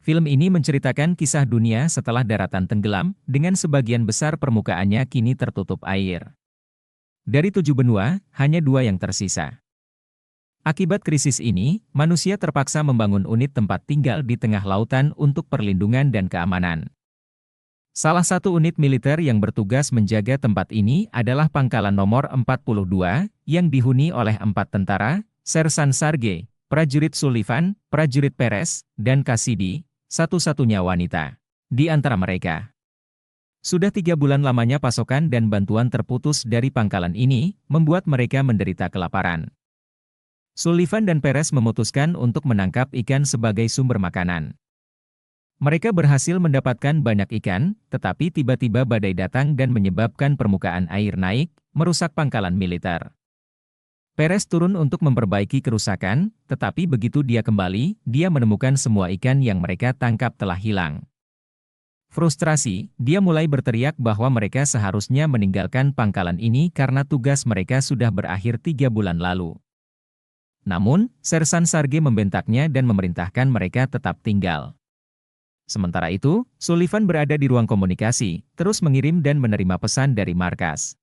Film ini menceritakan kisah dunia setelah daratan tenggelam, dengan sebagian besar permukaannya kini tertutup air. Dari 7 benua, hanya 2 yang tersisa. Akibat krisis ini, manusia terpaksa membangun unit tempat tinggal di tengah lautan untuk perlindungan dan keamanan. Salah satu unit militer yang bertugas menjaga tempat ini adalah Pangkalan Nomor 42, yang dihuni oleh 4 tentara, Sersan Sarge, prajurit Sullivan, prajurit Perez, dan Cassidy, satu-satunya wanita di antara mereka. Sudah 3 bulan lamanya pasokan dan bantuan terputus dari pangkalan ini, membuat mereka menderita kelaparan. Sullivan dan Perez memutuskan untuk menangkap ikan sebagai sumber makanan. Mereka berhasil mendapatkan banyak ikan, tetapi tiba-tiba badai datang dan menyebabkan permukaan air naik, merusak pangkalan militer. Perez turun untuk memperbaiki kerusakan, tetapi begitu dia kembali, dia menemukan semua ikan yang mereka tangkap telah hilang. Frustrasi, dia mulai berteriak bahwa mereka seharusnya meninggalkan pangkalan ini karena tugas mereka sudah berakhir 3 bulan lalu. Namun, Sersan Sarge membentaknya dan memerintahkan mereka tetap tinggal. Sementara itu, Sullivan berada di ruang komunikasi, terus mengirim dan menerima pesan dari markas.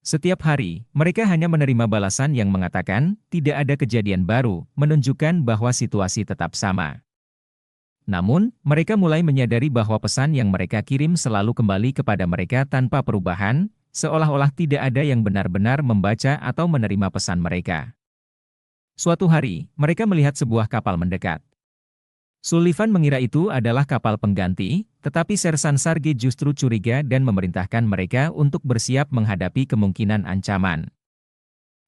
Setiap hari, mereka hanya menerima balasan yang mengatakan, tidak ada kejadian baru, menunjukkan bahwa situasi tetap sama. Namun, mereka mulai menyadari bahwa pesan yang mereka kirim selalu kembali kepada mereka tanpa perubahan, seolah-olah tidak ada yang benar-benar membaca atau menerima pesan mereka. Suatu hari, mereka melihat sebuah kapal mendekat. Sullivan mengira itu adalah kapal pengganti, tetapi Sersan Sarge justru curiga dan memerintahkan mereka untuk bersiap menghadapi kemungkinan ancaman.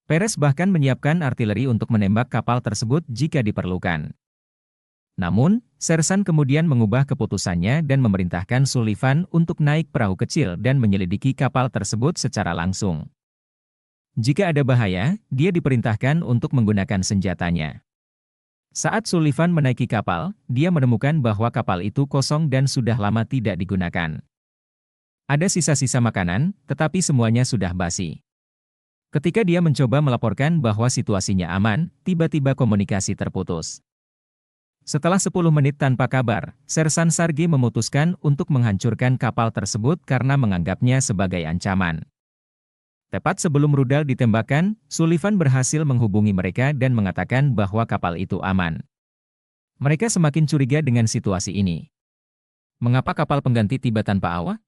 Perez bahkan menyiapkan artileri untuk menembak kapal tersebut jika diperlukan. Namun, Sersan kemudian mengubah keputusannya dan memerintahkan Sullivan untuk naik perahu kecil dan menyelidiki kapal tersebut secara langsung. Jika ada bahaya, dia diperintahkan untuk menggunakan senjatanya. Saat Sullivan menaiki kapal, dia menemukan bahwa kapal itu kosong dan sudah lama tidak digunakan. Ada sisa-sisa makanan, tetapi semuanya sudah basi. Ketika dia mencoba melaporkan bahwa situasinya aman, tiba-tiba komunikasi terputus. Setelah 10 menit tanpa kabar, Sersan Sarge memutuskan untuk menghancurkan kapal tersebut karena menganggapnya sebagai ancaman. Tepat sebelum rudal ditembakkan, Sullivan berhasil menghubungi mereka dan mengatakan bahwa kapal itu aman. Mereka semakin curiga dengan situasi ini. Mengapa kapal pengganti tiba tanpa awak?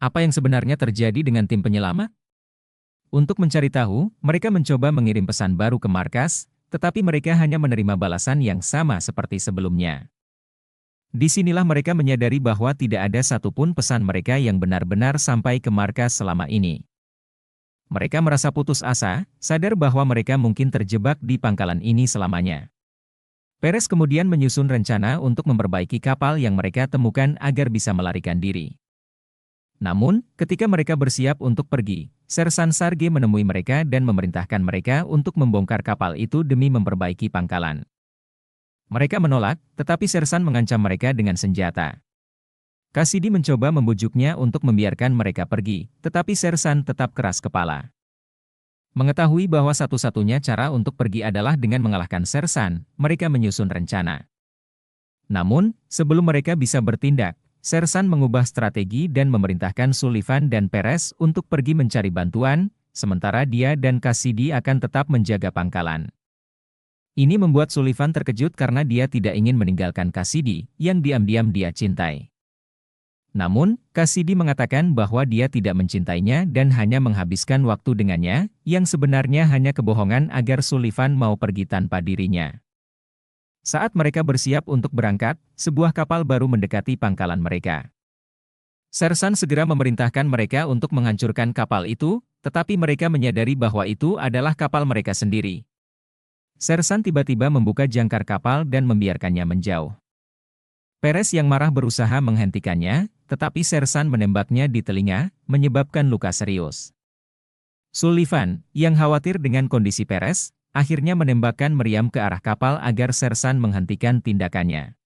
Apa yang sebenarnya terjadi dengan tim penyelamat? Untuk mencari tahu, mereka mencoba mengirim pesan baru ke markas, tetapi mereka hanya menerima balasan yang sama seperti sebelumnya. Disinilah mereka menyadari bahwa tidak ada satupun pesan mereka yang benar-benar sampai ke markas selama ini. Mereka merasa putus asa, sadar bahwa mereka mungkin terjebak di pangkalan ini selamanya. Perez kemudian menyusun rencana untuk memperbaiki kapal yang mereka temukan agar bisa melarikan diri. Namun, ketika mereka bersiap untuk pergi, Sersan Sarge menemui mereka dan memerintahkan mereka untuk membongkar kapal itu demi memperbaiki pangkalan. Mereka menolak, tetapi Sersan mengancam mereka dengan senjata. Cassidy mencoba membujuknya untuk membiarkan mereka pergi, tetapi Sersan tetap keras kepala. Mengetahui bahwa satu-satunya cara untuk pergi adalah dengan mengalahkan Sersan, mereka menyusun rencana. Namun, sebelum mereka bisa bertindak, Sersan mengubah strategi dan memerintahkan Sullivan dan Perez untuk pergi mencari bantuan, sementara dia dan Cassidy akan tetap menjaga pangkalan. Ini membuat Sullivan terkejut karena dia tidak ingin meninggalkan Cassidy, yang diam-diam dia cintai. Namun, Cassidy mengatakan bahwa dia tidak mencintainya dan hanya menghabiskan waktu dengannya, yang sebenarnya hanya kebohongan agar Sullivan mau pergi tanpa dirinya. Saat mereka bersiap untuk berangkat, sebuah kapal baru mendekati pangkalan mereka. Sersan segera memerintahkan mereka untuk menghancurkan kapal itu, tetapi mereka menyadari bahwa itu adalah kapal mereka sendiri. Sersan tiba-tiba membuka jangkar kapal dan membiarkannya menjauh. Perez yang marah berusaha menghentikannya, tetapi Sersan menembaknya di telinga, menyebabkan luka serius. Sullivan, yang khawatir dengan kondisi Perez, akhirnya menembakkan meriam ke arah kapal agar Sersan menghentikan tindakannya.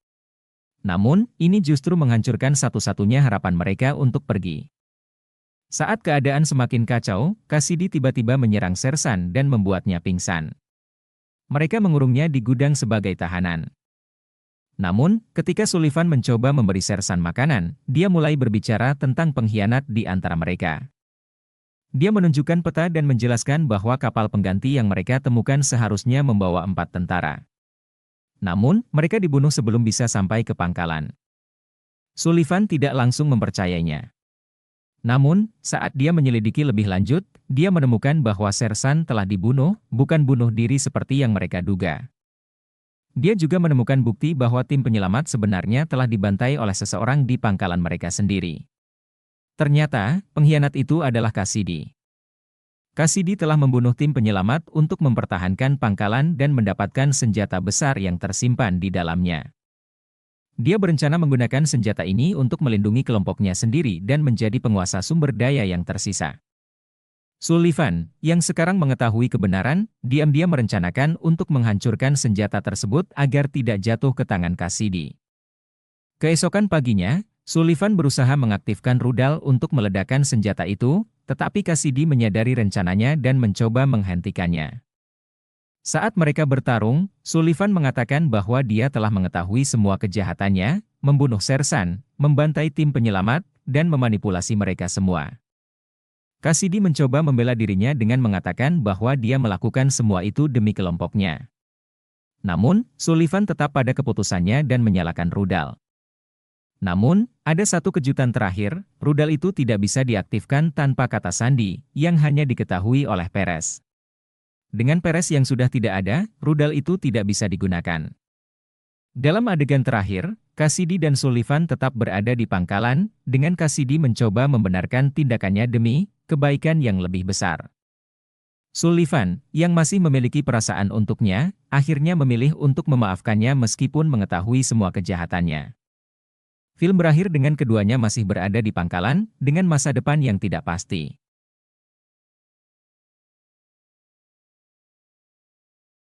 Namun, ini justru menghancurkan satu-satunya harapan mereka untuk pergi. Saat keadaan semakin kacau, Cassidy tiba-tiba menyerang Sersan dan membuatnya pingsan. Mereka mengurungnya di gudang sebagai tahanan. Namun, ketika Sullivan mencoba memberi Sersan makanan, dia mulai berbicara tentang pengkhianat di antara mereka. Dia menunjukkan peta dan menjelaskan bahwa kapal pengganti yang mereka temukan seharusnya membawa 4 tentara. Namun, mereka dibunuh sebelum bisa sampai ke pangkalan. Sullivan tidak langsung mempercayainya. Namun, saat dia menyelidiki lebih lanjut, dia menemukan bahwa Sersan telah dibunuh, bukan bunuh diri seperti yang mereka duga. Dia juga menemukan bukti bahwa tim penyelamat sebenarnya telah dibantai oleh seseorang di pangkalan mereka sendiri. Ternyata, pengkhianat itu adalah Cassidy. Cassidy telah membunuh tim penyelamat untuk mempertahankan pangkalan dan mendapatkan senjata besar yang tersimpan di dalamnya. Dia berencana menggunakan senjata ini untuk melindungi kelompoknya sendiri dan menjadi penguasa sumber daya yang tersisa. Sullivan, yang sekarang mengetahui kebenaran, diam-diam merencanakan untuk menghancurkan senjata tersebut agar tidak jatuh ke tangan Cassidy. Keesokan paginya, Sullivan berusaha mengaktifkan rudal untuk meledakkan senjata itu, tetapi Cassidy menyadari rencananya dan mencoba menghentikannya. Saat mereka bertarung, Sullivan mengatakan bahwa dia telah mengetahui semua kejahatannya, membunuh Sersan, membantai tim penyelamat, dan memanipulasi mereka semua. Cassidy mencoba membela dirinya dengan mengatakan bahwa dia melakukan semua itu demi kelompoknya. Namun, Sullivan tetap pada keputusannya dan menyalakan rudal. Namun, ada satu kejutan terakhir, rudal itu tidak bisa diaktifkan tanpa kata sandi, yang hanya diketahui oleh Perez. Dengan Perez yang sudah tidak ada, rudal itu tidak bisa digunakan. Dalam adegan terakhir, Cassidy dan Sullivan tetap berada di pangkalan, dengan Cassidy mencoba membenarkan tindakannya demi kebaikan yang lebih besar. Sullivan, yang masih memiliki perasaan untuknya, akhirnya memilih untuk memaafkannya meskipun mengetahui semua kejahatannya. Film berakhir dengan keduanya masih berada di pangkalan, dengan masa depan yang tidak pasti.